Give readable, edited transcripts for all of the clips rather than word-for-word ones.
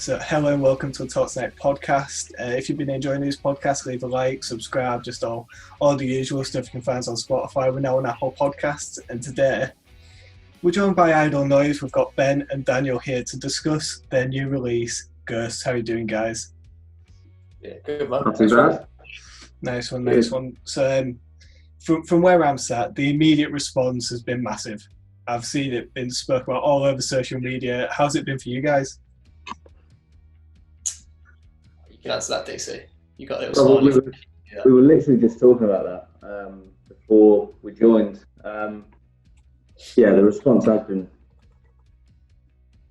So, hello and welcome to the Talks Night podcast. If you've been enjoying these podcasts, leave a like, subscribe, just all the usual stuff you can find on Spotify. We're now on Apple Podcasts, and today we're joined by Idle Noise. We've got Ben and Daniel here to discuss their new release, Ghosts. How are you doing, guys? Yeah, good man. Not too bad. Nice one. So, from where I'm sat, the immediate response has been massive. I've seen it been spoken about all over social media. How's it been for you guys? You can answer that, DC. You got a little smile. We were literally just talking about that before we joined. The response has been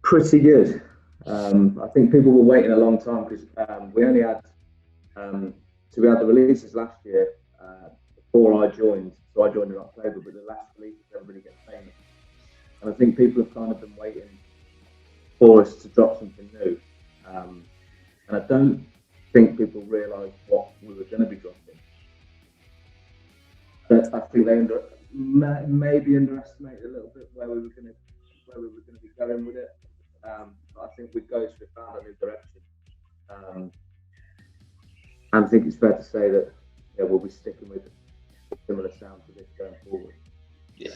pretty good. I think people were waiting a long time because we only had we had the releases last year before I joined. So I joined in October, but the last releases everybody gets famous. And I think people have kind of been waiting for us to drop something new. And I don't think people realised what we were going to be dropping. But I think they maybe underestimated a little bit where we were going to be going with it. But I think with Ghost we found a new direction. And I think it's fair to say that we'll be sticking with a similar sound to this going forward. Yeah.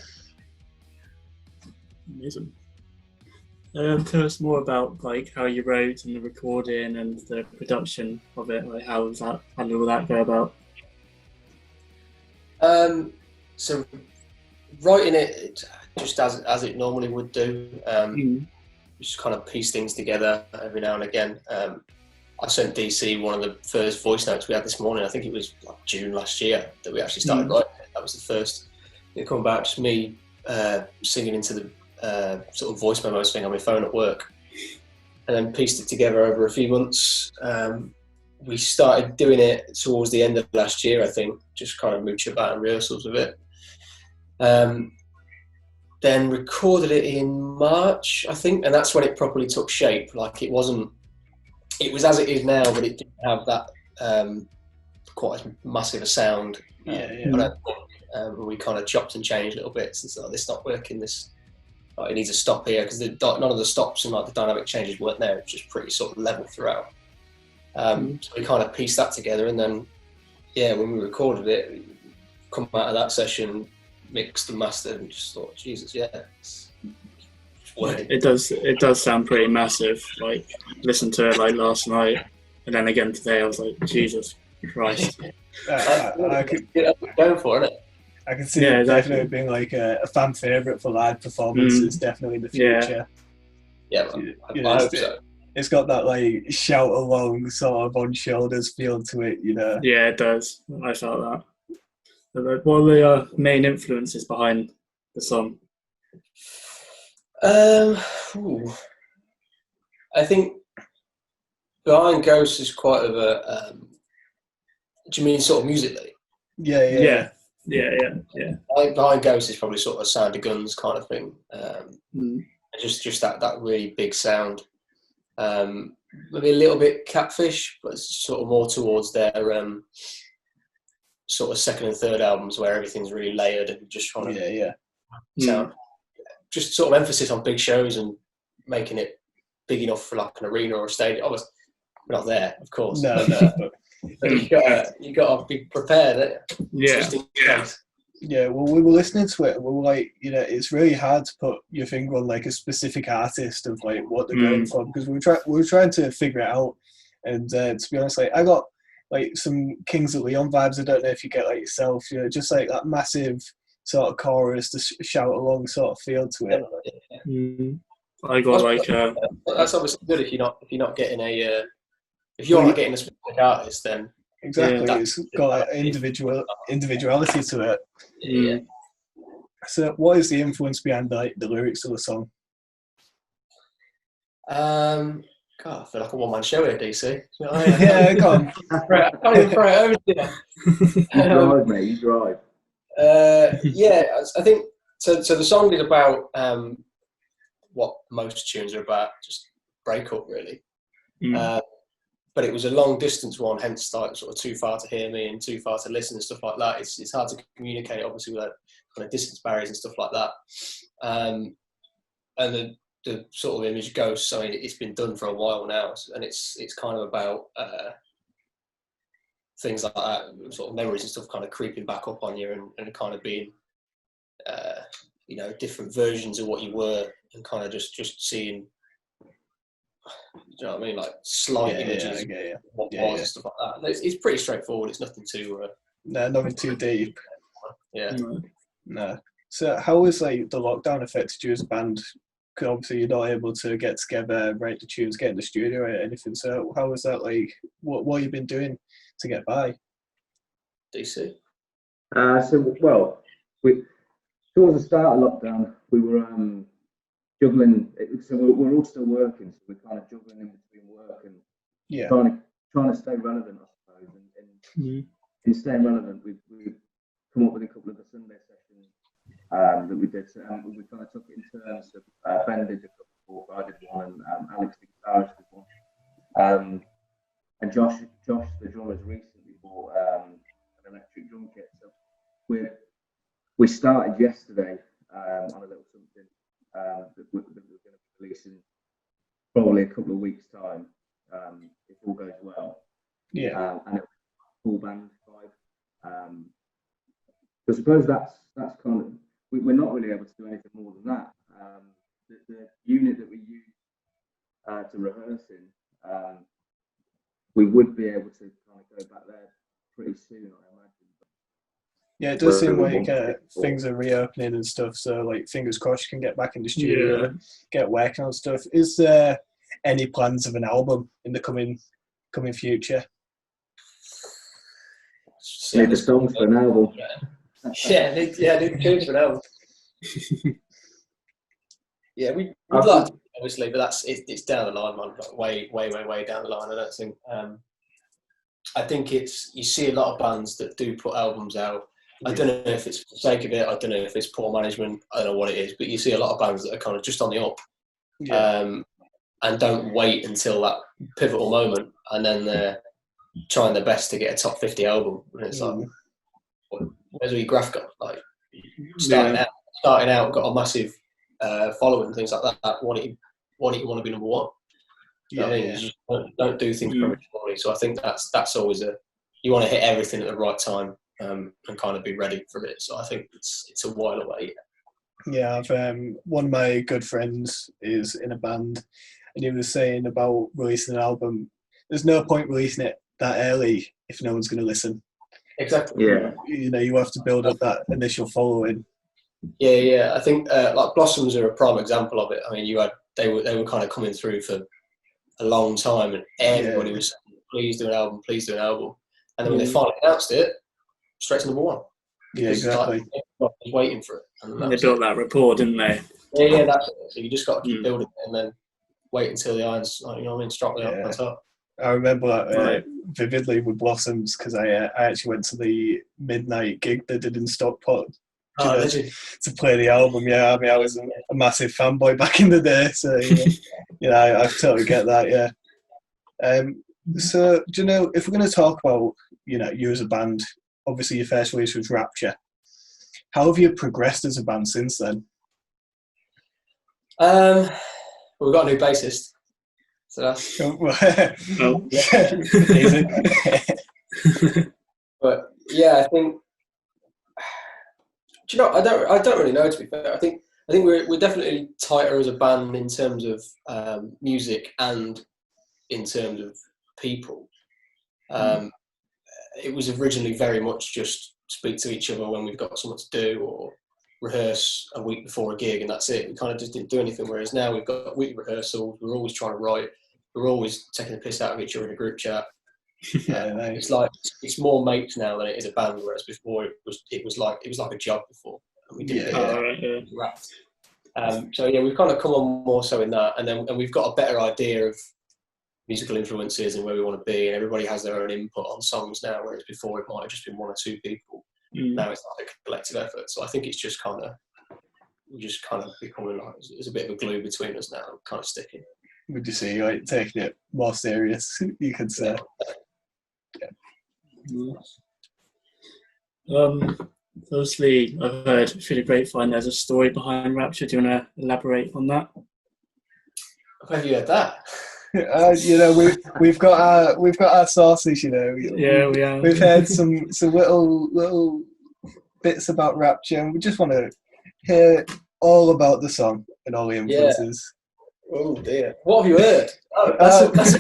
Amazing. Tell us more about how you wrote and the recording and the production of it. How did all that go about? So writing it just as it normally would do. Just kind of piece things together every now and again. I sent DC one of the first voice notes we had this morning. I think it was June last year that we actually started writing it. That was the first. It come about just me singing into the sort of voice memos thing on my phone at work, and then pieced it together over a few months. We started doing it towards the end of last year, I think, just kind of mooch about and rehearsals of it. Then recorded it in March, I think, and that's when it properly took shape. It was as it is now, but it didn't have that quite as massive a sound. But we kind of chopped and changed a little bit. Since this is not working, it needs a stop here, because none of the stops and the dynamic changes weren't there. It was just pretty sort of level throughout. So we kind of pieced that together, and then when we recorded it, we come out of that session, mixed and mastered, and just thought, Jesus, it's working. It does sound pretty massive. Listened to it last night, and then again today. I was like, Jesus Christ. I could going for it. I can see it definitely being a fan favourite for live performances. Definitely in the future. Yeah, I hope so. It's got that shout along sort of on shoulders feel to it, Yeah, it does. I felt that. What are the main influences behind the song? I think Behind Ghosts is quite of a. Do you mean sort of musically? Yeah. Behind Ghosts is probably sort of a sound of guns kind of thing. Just that really big sound. Maybe a little bit Catfish, but it's sort of more towards their sort of second and third albums where everything's really layered and just trying to sound. Just sort of emphasis on big shows and making it big enough for an arena or a stadium. Obviously, we're not there, of course. No. But you got to be prepared. Yeah, well, we were listening to it, and we were it's really hard to put your finger on a specific artist of what they're going for, because we were trying to figure it out. And to be honest, I got some Kings of Leon vibes. I don't know if you get yourself, just that massive sort of chorus, the shout along sort of feel to it. I got that's obviously good if you're not getting if you're not getting a specific artist, then. Exactly, it's got individuality to it. Yeah. So, what is the influence behind the lyrics of the song? God, I feel like a one-man show here, DC. Yeah, go on. Right, I can't even throw it over to you. You drive, mate. You drive. I think so. The song is about what most tunes are about, just breakup, really. But it was a long distance one, hence sort of too far to hear me and too far to listen and stuff like that. It's hard to communicate, obviously, without kind of distance barriers and stuff like that. And the the sort of image Ghosts, I mean, it's been done for a while now, and it's kind of about things like that, sort of memories and stuff kind of creeping back up on you and kind of being, you know, different versions of what you were, and kind of just seeing, you know what I mean, like slight images of what was and stuff like that. It's pretty straightforward. It's nothing too... no, nothing too deep. Yeah. No. So how has like the lockdown affected you as a band? Because obviously you're not able to get together, write the tunes, get in the studio or anything. So how was that like? What have you been doing to get by? DC? Towards the start of lockdown, we were juggling. So we're all still working, so we're kind of juggling in between work and trying to stay relevant, I suppose. And in staying relevant, we've come up with a couple of the Sunday sessions that we did. So, we kind of took it in turns. So, Ben did a couple, I did one, and Alex the guitarist did one. And Josh, the drummer, has recently bought an electric drum kit. So we started yesterday on a little something that we're going to be releasing probably a couple of weeks' time, if all goes well. Yeah. And it's full band vibe. So I suppose that's kind of, we're not really able to do anything more than that. The unit that we use to rehearse in, we would be able to kind of go back there pretty soon, I imagine. Yeah, it does seem like things are reopening and stuff. So, like, fingers crossed you can get back in the studio and get working on stuff. Is there any plans of an album in the coming future? Need the songs for an album. Need the tunes for an album. Yeah, we'd like to, obviously, but it's down the line, man. Like way down the line. I think it's, you see a lot of bands that do put albums out. I don't know if it's for the sake of it. I don't know if it's poor management. I don't know what it is, but you see a lot of bands that are kind of just on the up, and don't wait until that pivotal moment, and then they're trying their best to get a top 50 album. And it's like, where's your graph got? Like, starting out, got a massive following and things like that. Why don't you want to be number one? You know what I mean? You just don't do things prematurely. So I think that's always you want to hit everything at the right time, and kind of be ready for it. So I think it's a while away. Yeah, I've one of my good friends is in a band, and he was saying about releasing an album. There's no point releasing it that early if no one's going to listen. Exactly. Yeah. You know, you have to build up that initial following. Yeah. I think like Blossoms are a prime example of it. I mean, they were kind of coming through for a long time, and everybody was saying, please do an album, and then when they finally announced it, straight to number one. Yeah, exactly. Like, everyone was waiting for it, and they built that rapport, didn't they? Yeah, that's it. So you just got to keep building it, and then wait until the irons, you know what I mean, strike the on top. I remember that vividly with Blossoms, because I actually went to the midnight gig they did in Stockport to play the album. Yeah, I mean, I was a massive fanboy back in the day, so I totally get that. Yeah. So, do you know, if we're going to talk about, you as a band, obviously your first release was Rapture. How have you progressed as a band since then? We've got a new bassist. So that's easy. But yeah, I think, do you know, I don't really know, to be fair. I think we're definitely tighter as a band in terms of music and in terms of people. It was originally very much just speak to each other when we've got something to do, or rehearse a week before a gig, and that's it. We kind of just didn't do anything. Whereas now we've got weekly rehearsals. We're always trying to write. We're always taking the piss out of each other in a group chat. Nice. It's like it's more mates now than it is a band. Whereas before it was like a job before, and we didn't so yeah, we've kind of come on more so in that, and we've got a better idea of musical influences and where we want to be, and everybody has their own input on songs now, whereas before it might have just been one or two people. Now it's like a collective effort. So I think it's just kind of becoming like there's a bit of a glue between us now, kind of sticking. Would you say you're taking it more serious, you could say? Firstly, I've heard through the grapevine there's a story behind Rapture. Do you want to elaborate on that? Where have you heard that? You know, we've got our sources. You know, Yeah, we are. We've heard some little bits about Rapture, and we just want to hear all about the song and all the influences. Oh dear, what have you heard? Oh, that's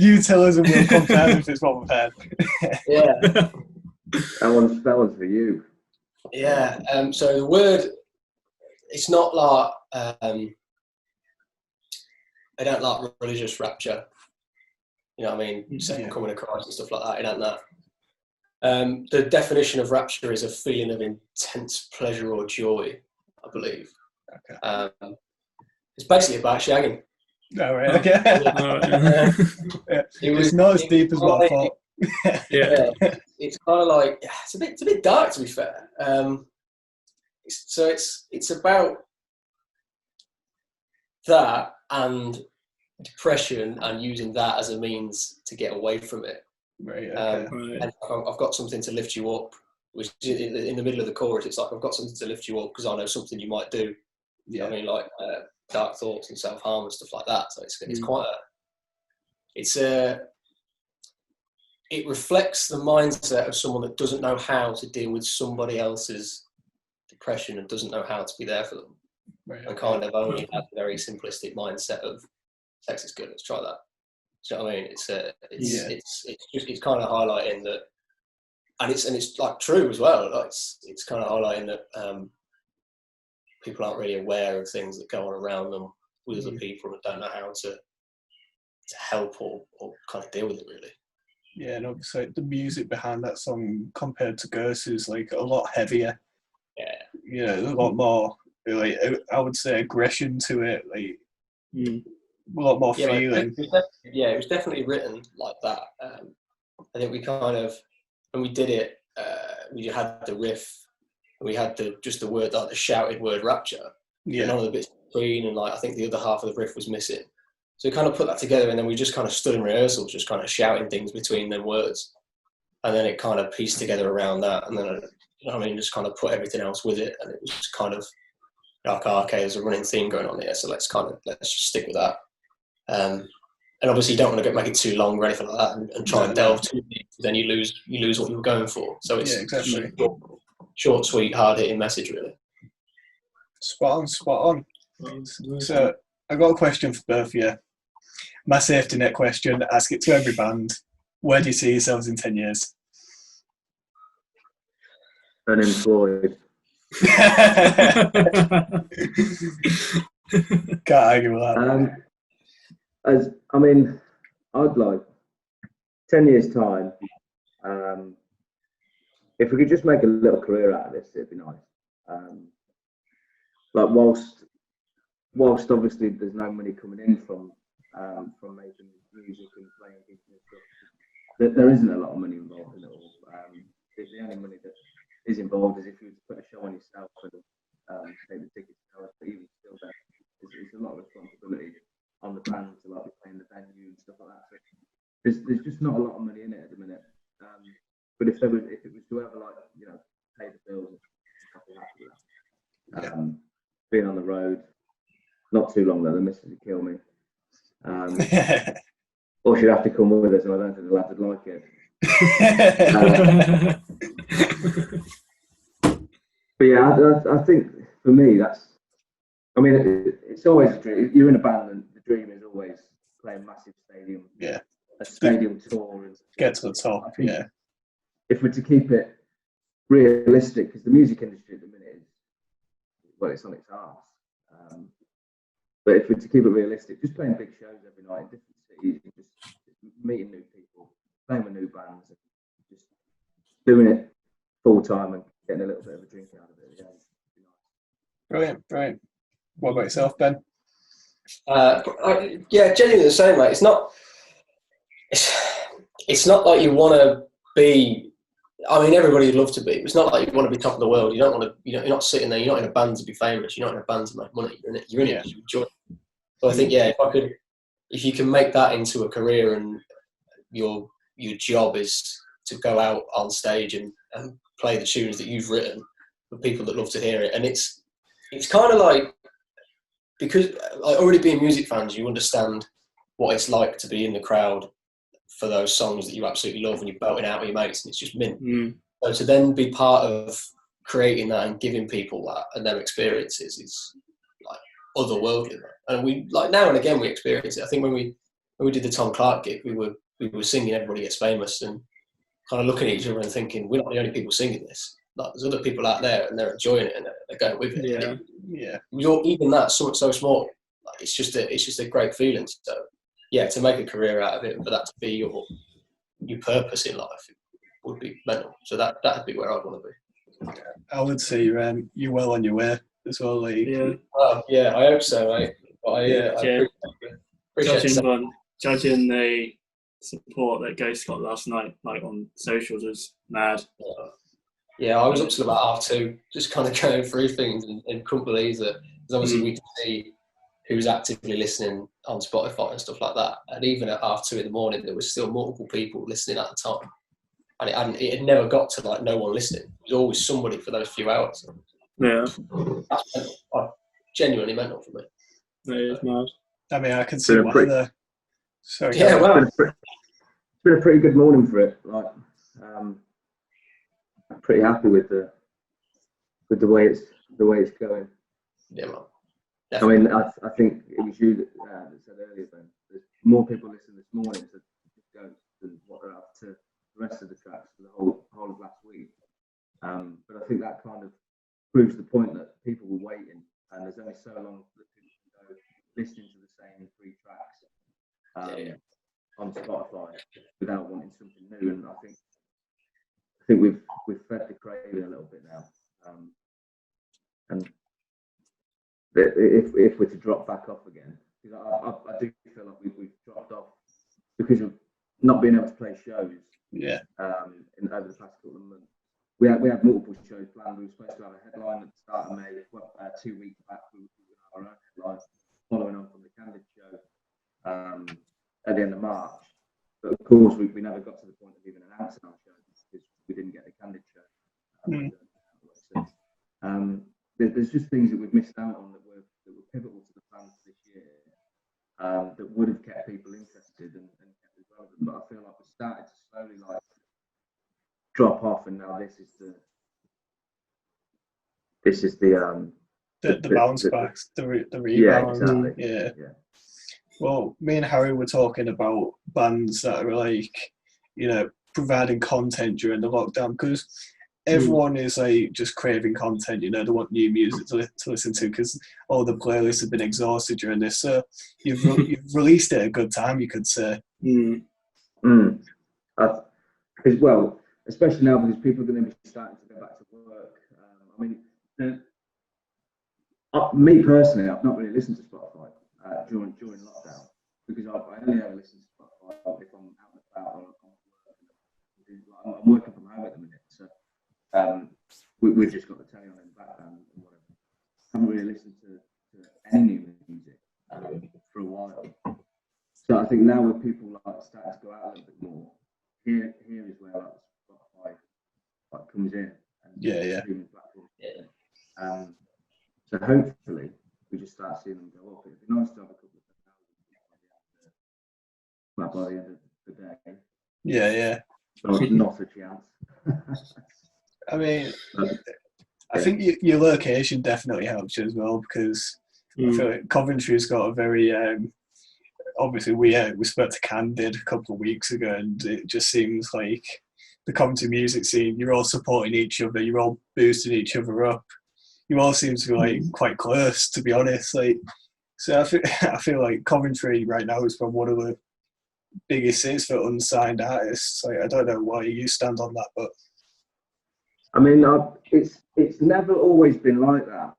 you tell us, and we'll confirm if it's what we've heard. Yeah, that one's for you. Yeah. So the word, it's not like I don't like religious rapture. You know what I mean? Second coming of Christ and stuff like that. It ain't that. The definition of rapture is a feeling of intense pleasure or joy, I believe. Okay. It's basically about shagging. All right. Okay. It's not as deep as what I thought. Yeah. It's kind of like it's a bit dark, to be fair. So it's about that and depression and using that as a means to get away from it. Right. Okay. And I've got something to lift you up. Which in the middle of the chorus, it's like I've got something to lift you up because I know something you might do. Yeah. I mean, like dark thoughts and self harm and stuff like that. So it's quite it reflects the mindset of someone that doesn't know how to deal with somebody else's depression and doesn't know how to be there for them, Right. and kind of only has a very simplistic mindset of sex is good. Let's try that. Do you know what I mean? It's kind of highlighting that, and it's like true as well. Like it's kind of highlighting that people aren't really aware of things that go on around them with other people and don't know how to help or kind of deal with it really. Yeah, and obviously the music behind that song compared to Ghost is like a lot heavier. Yeah. You know, a lot more, like, I would say, aggression to it, like a lot more feeling. It was definitely written like that. I think we kind of, when we did it, we had the riff, and we had just the word, like the shouted word rapture. Yeah. None of the bits between, and like I think the other half of the riff was missing. So we kind of put that together, and then we just kind of stood in rehearsal, just kind of shouting things between them words, and then it kind of pieced together around that, and then you know what I mean, just kind of put everything else with it, and it was just kind of like, okay, there's a running theme going on here, so let's just stick with that. And obviously, you don't want to make it too long or anything like that, and try and delve too deep. Then you lose what you were going for. So it's exactly. Short, sweet, hard hitting message, really. Spot on. So I got a question for both of you. My safety net question, ask it to every band. Where do you see yourselves in 10 years? Unemployed. Can't argue with that. I'd like 10 years time. If we could just make a little career out of this, it'd be nice. Like whilst obviously there's no money coming in from making music and playing gigs and stuff, there isn't a lot of money involved in it all. The only money that is involved is if you put a show on yourself and take the tickets, but even still, there's a lot of responsibility on the band to like playing the venue and stuff like that. So there's just not a lot of money in it at the minute. But if it was to ever pay the bills, I'd be happy with that. Being on the road, not too long though, the missus would kill me. Or she'd have to come with us, and I don't think the lads would like it. But yeah, I think for me it's always a dream. You're in a band, and the dream is always playing massive stadium. Yeah. A stadium tour and get to the top. Yeah. If we're to keep it realistic, because the music industry at the minute it's on its arse. But if we're to keep it realistic, just playing big shows every night in different cities, and just meeting new people, playing with new bands, and just doing it full time and getting a little bit of a drink out of it. Brilliant. What about yourself, Ben? Genuinely the same, mate. It's not like you want to be. I mean, everybody would love to be. It's not like you want to be top of the world. You don't want to. You're not sitting there. You're not in a band to be famous. You're not in a band to make money. You're in it. You enjoy it. So I think, if you can make that into a career, and your job is to go out on stage and play the tunes that you've written for people that love to hear it, and it's kind of like because like, already being music fans, you understand what it's like to be in the crowd for those songs that you absolutely love and you're belting out with your mates and it's just mint. So to then be part of creating that and giving people that and their experiences is like otherworldly. And we like now and again we experience it. I think when we did the Tom Clark gig, we were singing Everybody Gets Famous and kind of looking at each other and thinking, we're not the only people singing this. Like there's other people out there and they're enjoying it and they're going with it. Yeah. Even that, something so small, like, it's just a great feeling. So yeah, to make a career out of it and for that to be your purpose in life would be mental. So that'd be where I'd want to be. I would say you're well on your way as well. Like yeah, I hope so, mate. But I appreciate judging the support that Ghost got last night, like on socials, was mad. Yeah, I was up till about 2:30, just kind of going through things and couldn't believe that. Because obviously we could see who was actively listening on Spotify and stuff like that. And even at 2:30 in the morning, there was still multiple people listening at the time. And it had never got to like no one listening. There was always somebody for those few hours. Yeah. That's mental. Genuinely mental for me. It is mad. I mean, I can see why the... Sorry. Yeah, well. It's been a pretty good morning for it. Like, I'm pretty happy with the way it's going. Yeah, man. Definitely. I mean, I think it was you that said earlier, Ben. There's more people listening this morning to Ghost than what they're up to the rest of the tracks for the whole of last week. But I think that kind of proves the point that people were waiting, and there's only so long that people can go listening to the same 3 tracks on Spotify without wanting something new. And I think we've fed the craving a little bit now. And if we're to drop back off again, because I do feel like we've dropped off because of not being able to play shows. Yeah. Over the past couple of months, we had multiple shows planned. We were supposed to have a headline at the start of May. 2 weeks back, we had our own headline, following on from the Candid show at the end of March. But of course, we never got to the point of even announcing our show because we didn't get the Candid show. There's just things that we've missed out on that were pivotal to the plans this year that would have kept people interested and kept it relevant. But I feel like we started to slowly like drop off, and now this is the bounce backs, the rebound. Yeah, exactly. Yeah. Well, me and Harry were talking about bands that are like, providing content during the lockdown because everyone is like just craving content. They want new music to listen to because all the playlists have been exhausted during this. So you've released it at a good time, you could say. Well, especially now because people are going to be starting to go back to work. Me personally, I've not really listened to Spotify during lockdown because I only ever listen to Spotify if I'm out and about or I'm working from home at the minute. So we've just got the telly on in the background and whatever. I haven't really listened to any new music for a while. So I think now with people like starting to go out a little bit more, here is where like Spotify comes in. And streaming platforms. So hopefully we just start seeing them go up. It'd be nice to have a couple of thousand by the end of the day. Yeah. Not a chance. I mean, I think your location definitely helps you as well because I feel like Coventry's got a very obviously we spoke to Candid a couple of weeks ago, and it just seems like the Coventry music scene, you're all supporting each other, you're all boosting each other up. You all seem to be like quite close, to be honest. Like, so I feel like Coventry right now is probably one of the biggest cities for unsigned artists. Like, I don't know why you stand on that, but I mean, it's never always been like that.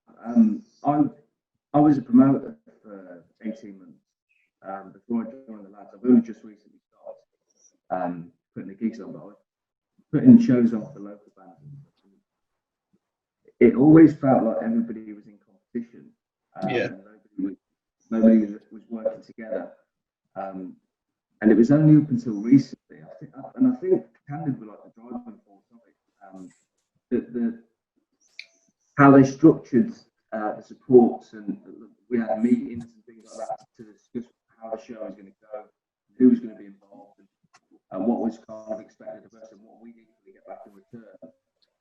I was a promoter for 18 months before I joined the lads. I've only just recently started putting the gigs on, but I was putting shows on for local bands. It always felt like everybody was in competition. Nobody was working together. And it was only up until recently, I think Candid were like the driving force of it. How they structured the supports and we had meetings and things like that to discuss how the show was going to go, who was going to be involved, and what was kind of expected of us, and what we needed to get back in return.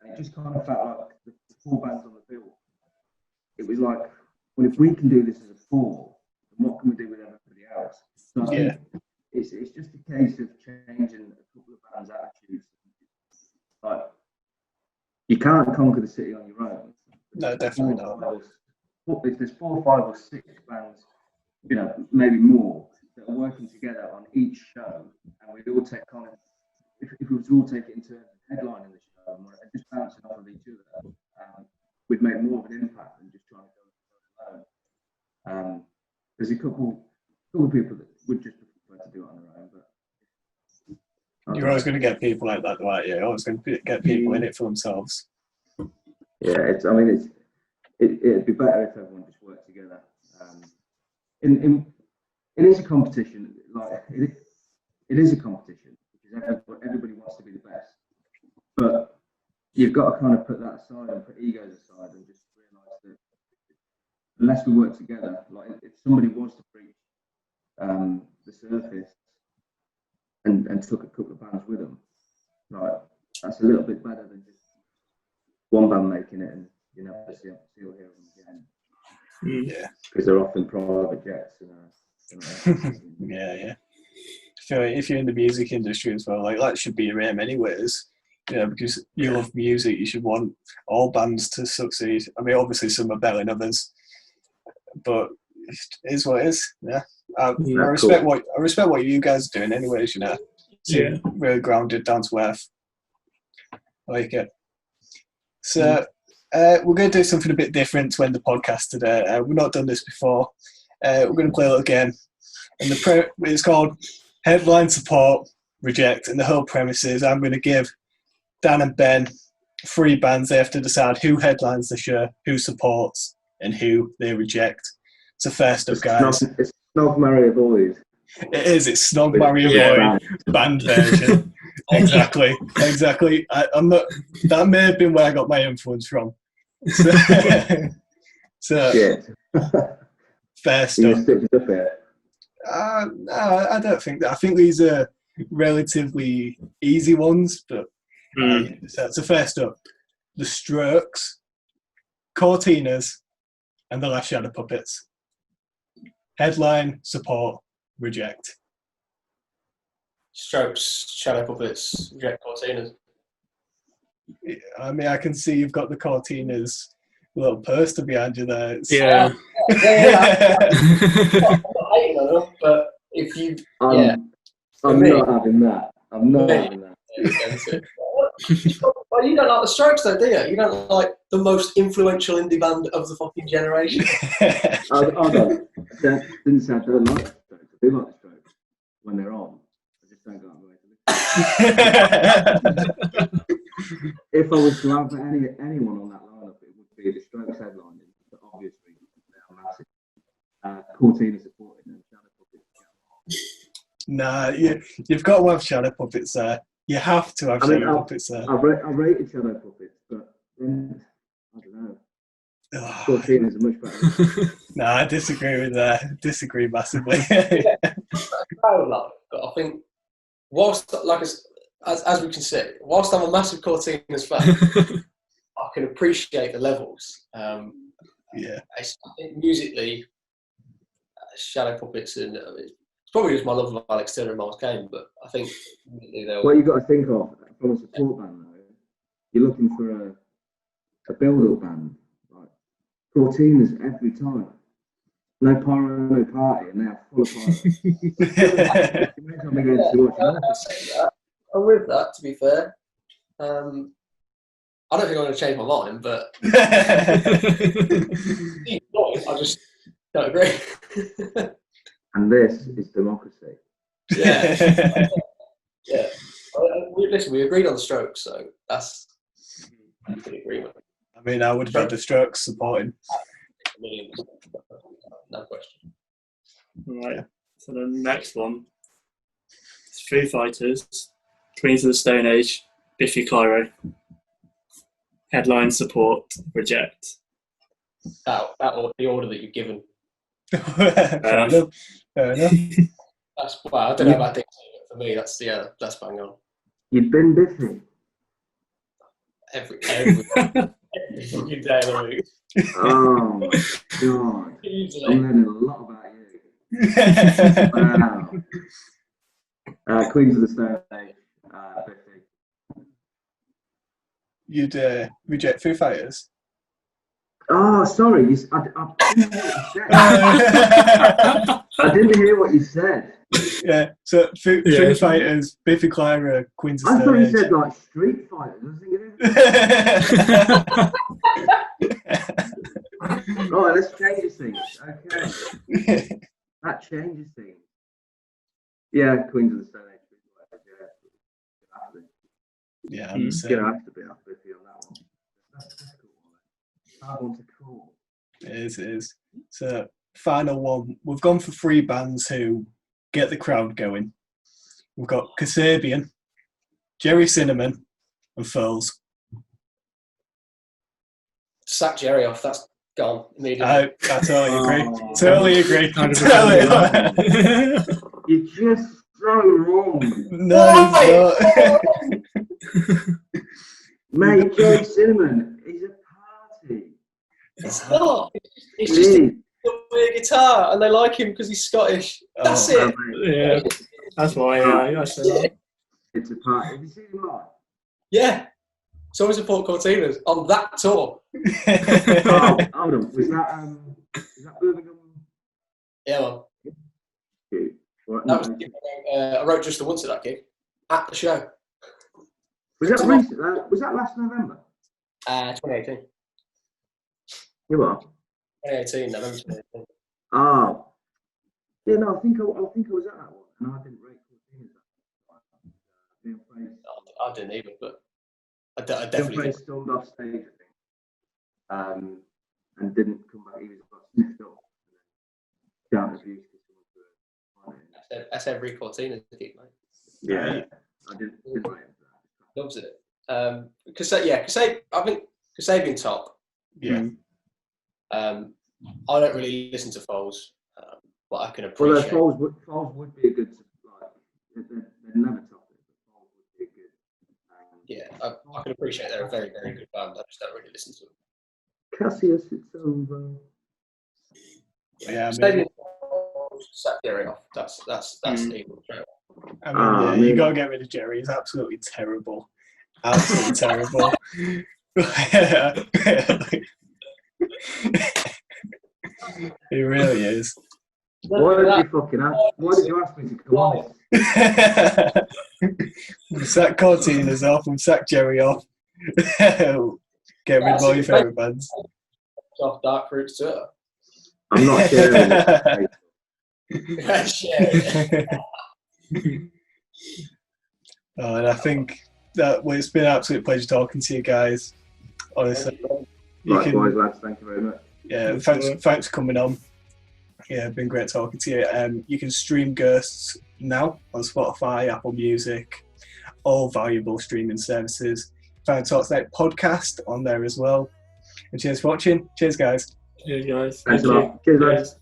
And it just kind of felt like the 4 bands on the bill. It was like, well, if we can do this as a 4, then what can we do with everybody else? So I think it's just a case of changing a couple of bands' attitudes. Like, you can't conquer the city on your own. No, definitely not. If there's 4, 5, or 6 bands, you know, maybe more, that are working together on each show, and we'd all take kind of, if we were to all take it in turns headlining the show and just bouncing off of each other, we'd make more of an impact than just trying to go alone. There's a couple of people that would just prefer to do it on their own, but you're always going to get people like that, right? You're always going to get people in it for themselves. Yeah, it'd be better if everyone just worked together. It is a competition. Like it is a competition because everybody wants to be the best. But you've got to kind of put that aside and put egos aside and just realise that unless we work together, like if somebody wants to breach the surface and took a couple of bands with them, like that's a little bit better than just one band making it and you never see or hear them again. Yeah, because they're often private jets. Yeah. If you're in the music industry as well, like that should be your aim, anyways. Yeah, because you love music, you should want all bands to succeed. I mean, obviously some are better than others, but it is what it is. Yeah, I respect what you guys are doing, anyways. You know, really grounded, down to earth. I like it. So we're going to do something a bit different to end the podcast today. We've not done this before. We're going to play a little game, and it's called Headline Support Reject. And the whole premise is I'm going to give Dan and Ben 3 bands. They have to decide who headlines the show, who supports, and who they reject. So first up, guys. It's Snog Marry a Boys. It is. It's Snog Marry a Boy band version. Exactly. I'm not. That may have been where I got my influence from. So first up. No, I don't think that. I think these are relatively easy ones, but so first up, The Strokes, Cortinas, and the Last Shadow Puppets. Headline, support, reject. Strokes, Shadow Puppets, reject Cortinas. I mean, I can see you've got the Cortinas little poster behind you there. Yeah. I'm not hating on them, but if you... I'm not having that. Well, you don't like the Strokes though, do you? You don't like the most influential indie band of the fucking generation. I didn't say I don't like the Strokes. I do like the Strokes when they're on. I just don't go out of the way to listen. If I was to have anyone on that lineup, it would be the Strokes headlining, for obvious reasons. They are massive. Cortina supported and Shadow Puppets. Nah, you've got to have Shadow Puppets there. You have to have Shadow Puppets there. I rated Shadow Puppets, but then, I don't know. Cortina's much better. Nah, I disagree with that. Disagree massively. But I think, whilst, like as we can see, whilst I'm a massive Cortinas fan, I can appreciate the levels. I think musically, Shadow Puppets and it's probably just my love of Alex Turner and Miles Kane, but I think what you got to think of from a support band though, you're looking for a build-up band. Like Cortinas every time. No pyro, no party, and they are full of pyro. I'm with that, to be fair. I don't think I'm going to change my mind, but I just don't agree. And this is democracy. Yeah. Yeah. Listen, we agreed on the Strokes, so that's a good agreement. I mean, I would have had the Strokes supporting. No question. Right. So the next one is Foo Fighters, Queens of the Stone Age, Biffy Clyro. Headline, support, reject. That or the order that you've given. Fair enough. That's well, I don't know about dictating, but for me, that's bang on. You've been busy. Every fucking day of the week. Oh my god! Easily. I'm learning a lot about you. Wow. Queens of the Stone Age. 50. You'd reject Foo Fighters? Oh, sorry. I didn't hear what you said. Yeah, so Foo Fighters, Biffy Clyro, Queens of I Stone thought you Age. said like Street Fighters. I was thinking, right, let's change things. Okay. That changes things. Yeah, Queens of the Stone Age. Yeah, I'm You're going to have to be up with you on that one. That's cool. That one's cool. It is. So, final one. We've gone for 3 bands who get the crowd going. We've got Kasabian, Jerry Cinnamon, and Furls. Sack Jerry off. That's gone immediately. I totally agree. Totally agree. You're just so wrong. No, Mate, Jerry Cinnamon is a party. It's not. It's just a weird guitar, and they like him because he's Scottish. That's it. Yeah, that's why I said that. It's a party. Have you seen him live? Yeah. So we support Cortinas on that tour. Hold on. Was that Birmingham? Yeah, well. That was, I wrote just the once at that gig at the show. Was that recent? Was that last November? 2018. You are. 2018, November 2018. Oh. Yeah, no, I think I was at that one, and I didn't rate Cortinas. I didn't either, but I definitely did. Stormed off stage, I think, and didn't come back. He was like sniffed up. Down abuse. That's every Cortina gig, mate. Yeah, I didn't rate that. Loves it. I think Kasabian top. Yeah. I don't really listen to Foals, but I can appreciate. Well, Foals would be a good. They'd never top it, but Foals would be a good. Yeah, I can appreciate they're a very, very good band. I just don't really listen to them. Cassius, it's over. Yeah, Sack Jerry off. That's evil. I mean, you got to get rid of Jerry. He's absolutely terrible. Absolutely terrible. He really is. Why did you ask me to come on? Sack Cortinas off and sack Jerry off. Get rid of all your favourite bands. Off Dark Fruits too. I'm not sharing it. And I think that it's been an absolute pleasure talking to you guys. Honestly. Likewise, lads. Thank you very much. Yeah, thanks for coming on. Yeah, it's been great talking to you. You can stream Ghosts now on Spotify, Apple Music, all valuable streaming services. Find Talks Night podcast on there as well. And cheers for watching. Cheers, guys. Cheers, guys. Thanks a lot. Cheers, guys.